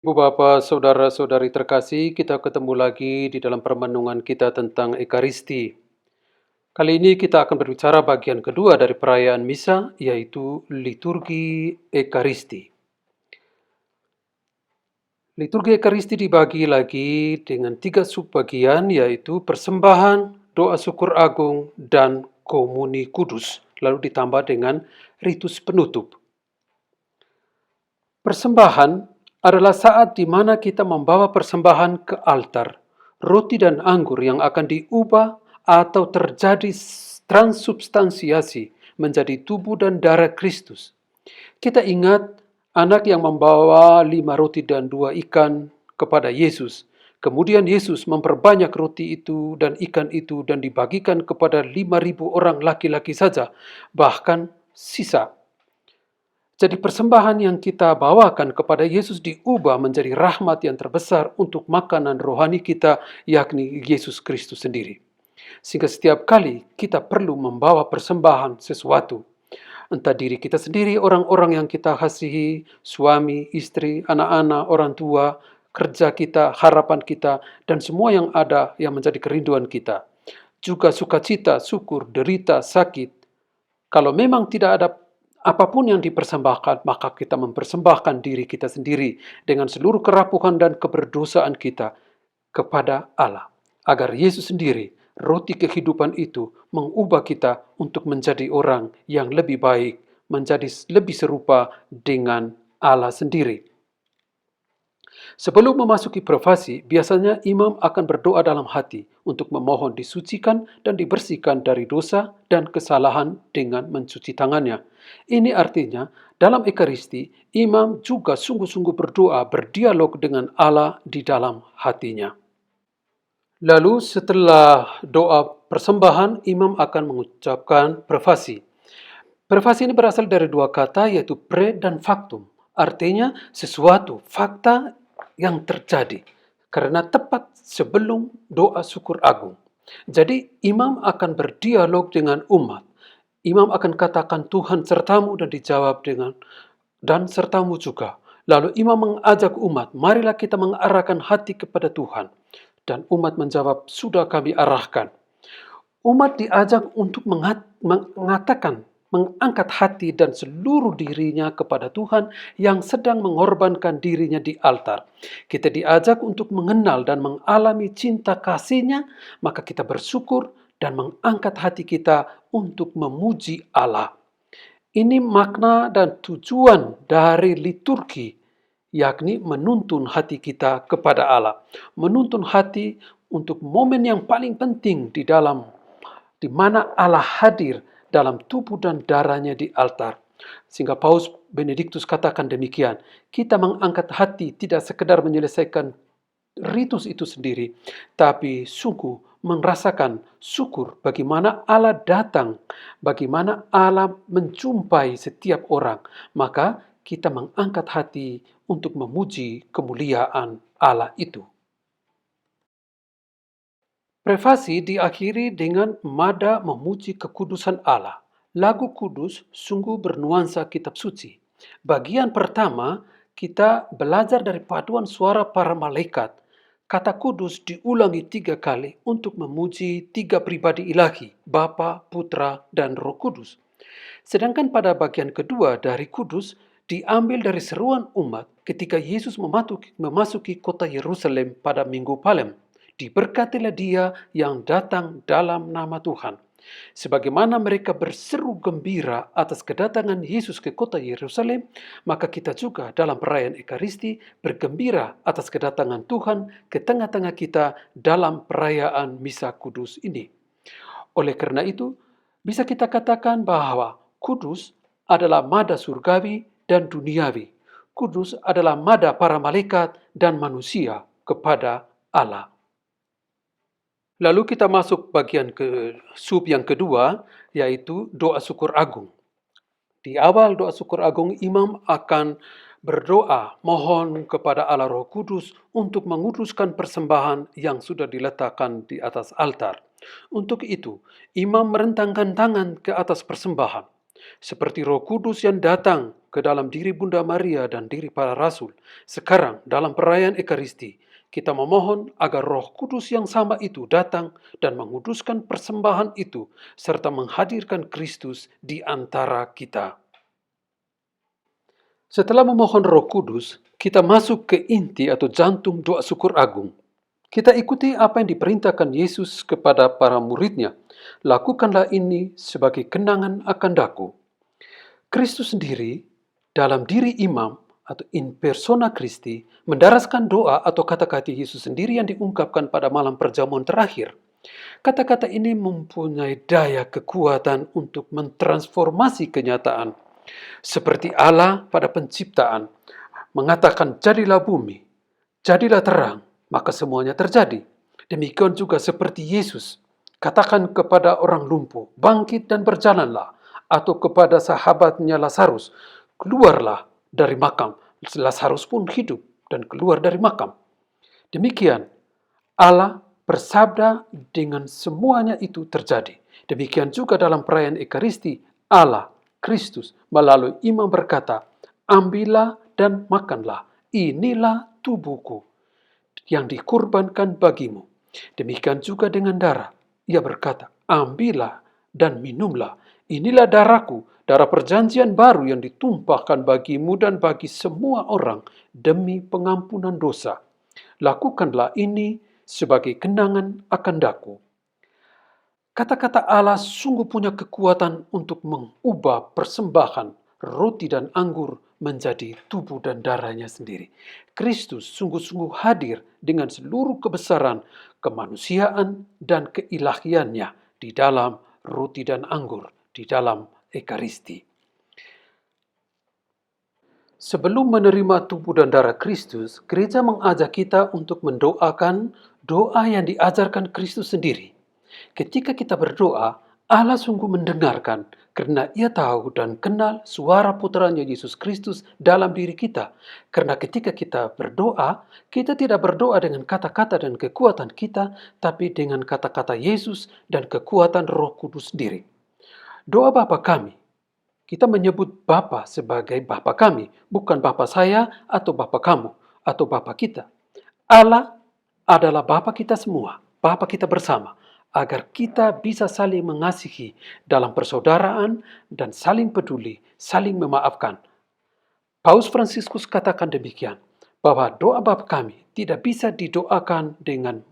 Ibu Bapak, saudara-saudari terkasih, kita ketemu lagi di dalam permenungan kita tentang Ekaristi. Kali ini kita akan berbicara bagian kedua dari perayaan Misa, yaitu liturgi Ekaristi. Liturgi Ekaristi dibagi lagi dengan 3 subbagian, yaitu persembahan, doa syukur agung, dan komuni kudus, lalu ditambah dengan ritus penutup. Persembahan adalah saat di mana kita membawa persembahan ke altar, roti dan anggur yang akan diubah atau terjadi transubstansiasi menjadi tubuh dan darah Kristus. Kita ingat anak yang membawa 5 roti dan 2 ikan kepada Yesus. Kemudian Yesus memperbanyak roti itu dan ikan itu dan dibagikan kepada 5.000 orang laki-laki saja, bahkan sisa. Jadi persembahan yang kita bawakan kepada Yesus diubah menjadi rahmat yang terbesar untuk makanan rohani kita, yakni Yesus Kristus sendiri. Sehingga setiap kali kita perlu membawa persembahan sesuatu, entah diri kita sendiri, orang-orang yang kita kasihi, suami, istri, anak-anak, orang tua, kerja kita, harapan kita, dan semua yang ada yang menjadi kerinduan kita. Juga sukacita, syukur, derita, sakit. Kalau memang tidak ada apapun yang dipersembahkan, maka kita mempersembahkan diri kita sendiri dengan seluruh kerapuhan dan keberdosaan kita kepada Allah. Agar Yesus sendiri, roti kehidupan itu, mengubah kita untuk menjadi orang yang lebih baik, menjadi lebih serupa dengan Allah sendiri. Sebelum memasuki profasi, biasanya imam akan berdoa dalam hati untuk memohon disucikan dan dibersihkan dari dosa dan kesalahan dengan mencuci tangannya. Ini artinya, dalam Ekaristi, imam juga sungguh-sungguh berdoa, berdialog dengan Allah di dalam hatinya. Lalu setelah doa persembahan, imam akan mengucapkan prefasi. Prefasi ini berasal dari 2 kata, yaitu pre dan factum. Artinya sesuatu, fakta yang terjadi karena tepat sebelum doa syukur agung. Jadi imam akan berdialog dengan umat. Imam akan katakan Tuhan sertamu dan dijawab dengan dan sertamu juga. Lalu imam mengajak umat, marilah kita mengarahkan hati kepada Tuhan. Dan umat menjawab, sudah kami arahkan. Umat diajak untuk mengatakan, mengangkat hati dan seluruh dirinya kepada Tuhan yang sedang mengorbankan dirinya di altar. Kita diajak untuk mengenal dan mengalami cinta kasih-Nya, maka kita bersyukur dan mengangkat hati kita untuk memuji Allah. Ini makna dan tujuan dari liturgi, yakni menuntun hati kita kepada Allah. Menuntun hati untuk momen yang paling penting di mana Allah hadir dalam tubuh dan darahnya di altar. Sehingga Paus Benediktus katakan demikian, kita mengangkat hati tidak sekedar menyelesaikan ritus itu sendiri, tapi sungguh merasakan syukur bagaimana Allah datang, bagaimana Allah menjumpai setiap orang. Maka kita mengangkat hati untuk memuji kemuliaan Allah itu. Prefasi diakhiri dengan nada memuji kekudusan Allah. Lagu kudus sungguh bernuansa kitab suci. Bagian pertama, kita belajar dari paduan suara para malaikat. Kata kudus diulangi 3 kali untuk memuji 3 pribadi ilahi, Bapa, Putra, dan Roh Kudus. Sedangkan pada bagian kedua dari kudus diambil dari seruan umat ketika Yesus memasuki kota Yerusalem pada Minggu Palem. Diberkatilah dia yang datang dalam nama Tuhan. Sebagaimana mereka berseru gembira atas kedatangan Yesus ke kota Yerusalem, maka kita juga dalam perayaan Ekaristi bergembira atas kedatangan Tuhan ke tengah-tengah kita dalam perayaan Misa Kudus ini. Oleh karena itu, bisa kita katakan bahwa kudus adalah nada surgawi dan duniawi. Kudus adalah nada para malaikat dan manusia kepada Allah. Lalu kita masuk bagian sub yang kedua, yaitu doa syukur agung. Di awal doa syukur agung, imam akan berdoa mohon kepada Allah Roh Kudus untuk menguduskan persembahan yang sudah diletakkan di atas altar. Untuk itu, imam merentangkan tangan ke atas persembahan, seperti Roh Kudus yang datang ke dalam diri Bunda Maria dan diri para rasul, sekarang dalam perayaan Ekaristi, kita memohon agar Roh Kudus yang sama itu datang dan menguduskan persembahan itu, serta menghadirkan Kristus di antara kita. Setelah memohon Roh Kudus, kita masuk ke inti atau jantung doa syukur agung. Kita ikuti apa yang diperintahkan Yesus kepada para muridnya. Lakukanlah ini sebagai kenangan akan daku. Kristus sendiri, dalam diri imam atau in persona Christi, mendaraskan doa atau kata-kata Yesus sendiri yang diungkapkan pada malam perjamuan terakhir. Kata-kata ini mempunyai daya kekuatan untuk mentransformasi kenyataan. Seperti Allah pada penciptaan, mengatakan jadilah bumi, jadilah terang, maka semuanya terjadi. Demikian juga seperti Yesus, katakan kepada orang lumpuh, bangkit dan berjalanlah, atau kepada sahabatnya Lazarus, keluarlah dari makam. Lazarus pun hidup dan keluar dari makam. Demikian, Allah bersabda dengan semuanya itu terjadi. Demikian juga dalam perayaan Ekaristi, Allah, Kristus, melalui imam berkata, ambillah dan makanlah, inilah tubuhku yang dikurbankan bagimu. Demikian juga dengan darah. Ia berkata, ambillah dan minumlah, inilah darahku, darah perjanjian baru yang ditumpahkan bagimu dan bagi semua orang demi pengampunan dosa. Lakukanlah ini sebagai kenangan akan daku. Kata-kata Allah sungguh punya kekuatan untuk mengubah persembahan roti dan anggur menjadi tubuh dan darahnya sendiri. Kristus sungguh-sungguh hadir dengan seluruh kebesaran, kemanusiaan, dan keilahiannya di dalam roti dan anggur, di dalam Ekaristi. Sebelum menerima tubuh dan darah Kristus, gereja mengajak kita untuk mendoakan doa yang diajarkan Kristus sendiri. Ketika kita berdoa, Allah sungguh mendengarkan karena Ia tahu dan kenal suara putranya Yesus Kristus dalam diri kita. Karena ketika kita berdoa, kita tidak berdoa dengan kata-kata dan kekuatan kita, tapi dengan kata-kata Yesus dan kekuatan Roh Kudus sendiri. Doa Bapa kami, kita menyebut Bapa sebagai Bapa kami, bukan Bapa saya atau Bapa kamu atau Bapa kita. Allah adalah Bapa kita semua, Bapa kita bersama, agar kita bisa saling mengasihi dalam persaudaraan dan saling peduli, saling memaafkan. Paus Fransiskus katakan demikian, bahwa doa Bapa kami tidak bisa didoakan dengan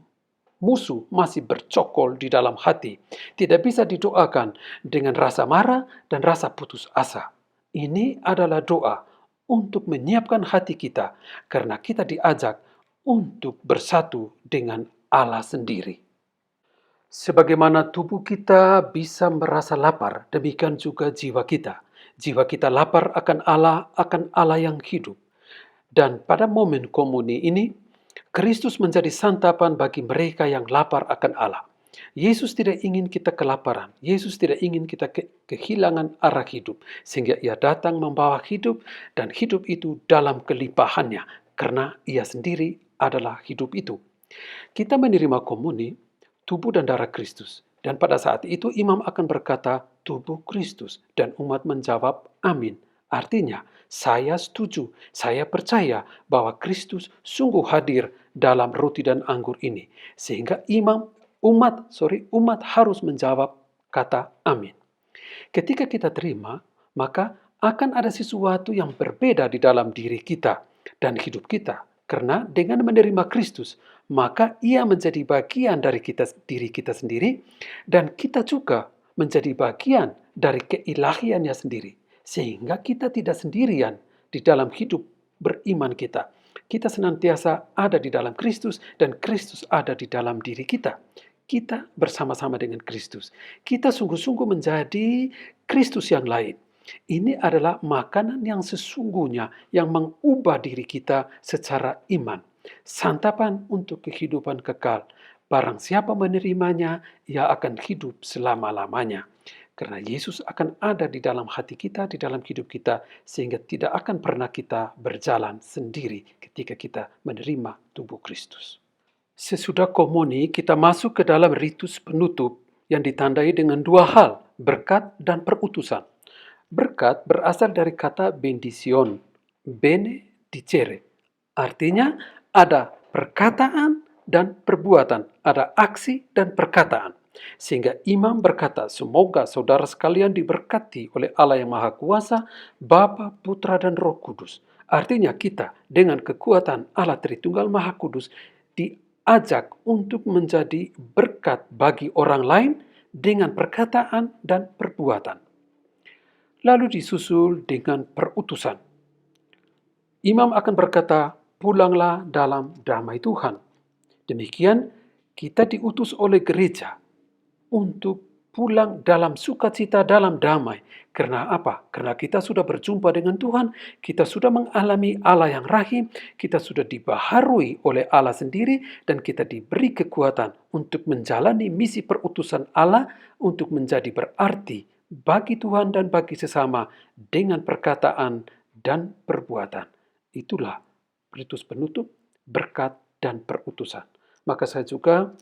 musuh masih bercokol di dalam hati. Tidak bisa didoakan dengan rasa marah dan rasa putus asa. Ini adalah doa untuk menyiapkan hati kita, karena kita diajak untuk bersatu dengan Allah sendiri. Sebagaimana tubuh kita bisa merasa lapar, demikian juga jiwa kita. Jiwa kita lapar akan Allah yang hidup. Dan pada momen komuni ini, Kristus menjadi santapan bagi mereka yang lapar akan Allah. Yesus tidak ingin kita kelaparan. Yesus tidak ingin kita kehilangan arah hidup. Sehingga Ia datang membawa hidup, dan hidup itu dalam kelimpahannya. Karena Ia sendiri adalah hidup itu. Kita menerima komuni, tubuh dan darah Kristus. Dan pada saat itu imam akan berkata, tubuh Kristus. Dan umat menjawab, amin. Artinya, saya setuju, saya percaya bahwa Kristus sungguh hadir dalam roti dan anggur ini. Sehingga umat harus menjawab kata amin. Ketika kita terima, maka akan ada sesuatu yang berbeda di dalam diri kita dan hidup kita. Karena dengan menerima Kristus, maka Ia menjadi bagian dari diri kita sendiri, dan kita juga menjadi bagian dari keilahiannya sendiri. Sehingga kita tidak sendirian di dalam hidup beriman kita. Kita senantiasa ada di dalam Kristus dan Kristus ada di dalam diri kita. Kita bersama-sama dengan Kristus. Kita sungguh-sungguh menjadi Kristus yang lain. Ini adalah makanan yang sesungguhnya yang mengubah diri kita secara iman. Santapan untuk kehidupan kekal. Barang siapa menerimanya, ia akan hidup selama-lamanya. Karena Yesus akan ada di dalam hati kita, di dalam hidup kita, sehingga tidak akan pernah kita berjalan sendiri ketika kita menerima tubuh Kristus. Sesudah komuni, kita masuk ke dalam ritus penutup yang ditandai dengan dua hal, berkat dan perutusan. Berkat berasal dari kata bendition, bene dicere. Artinya ada perkataan dan perbuatan, ada aksi dan perkataan. Sehingga imam berkata, semoga saudara sekalian diberkati oleh Allah yang Maha Kuasa, Bapa, Putra, dan Roh Kudus. Artinya kita dengan kekuatan Allah Tritunggal Maha Kudus diajak untuk menjadi berkat bagi orang lain dengan perkataan dan perbuatan. Lalu disusul dengan perutusan. Imam akan berkata, pulanglah dalam damai Tuhan. Demikian, kita diutus oleh gereja untuk pulang dalam sukacita, dalam damai. Karena apa? Karena kita sudah berjumpa dengan Tuhan, kita sudah mengalami Allah yang rahim, kita sudah dibaharui oleh Allah sendiri, dan kita diberi kekuatan untuk menjalani misi perutusan Allah untuk menjadi berarti bagi Tuhan dan bagi sesama dengan perkataan dan perbuatan. Itulah ritus penutup, berkat, dan perutusan. Maka saya juga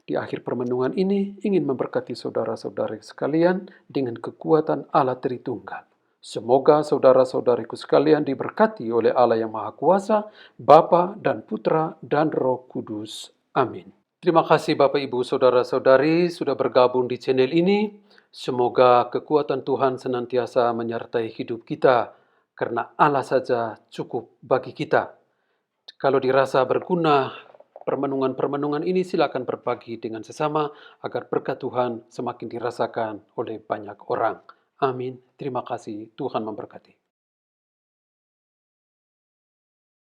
di akhir permenungan ini ingin memberkati saudara-saudari sekalian dengan kekuatan Allah Tritunggal. Semoga saudara-saudariku sekalian diberkati oleh Allah yang Maha Kuasa, Bapa dan Putra dan Roh Kudus. Amin. Terima kasih Bapak Ibu Saudara-saudari sudah bergabung di channel ini. Semoga kekuatan Tuhan senantiasa menyertai hidup kita, karena Allah saja cukup bagi kita. Kalau dirasa berguna permenungan-permenungan ini, silakan berbagi dengan sesama agar berkat Tuhan semakin dirasakan oleh banyak orang. Amin. Terima kasih. Tuhan memberkati.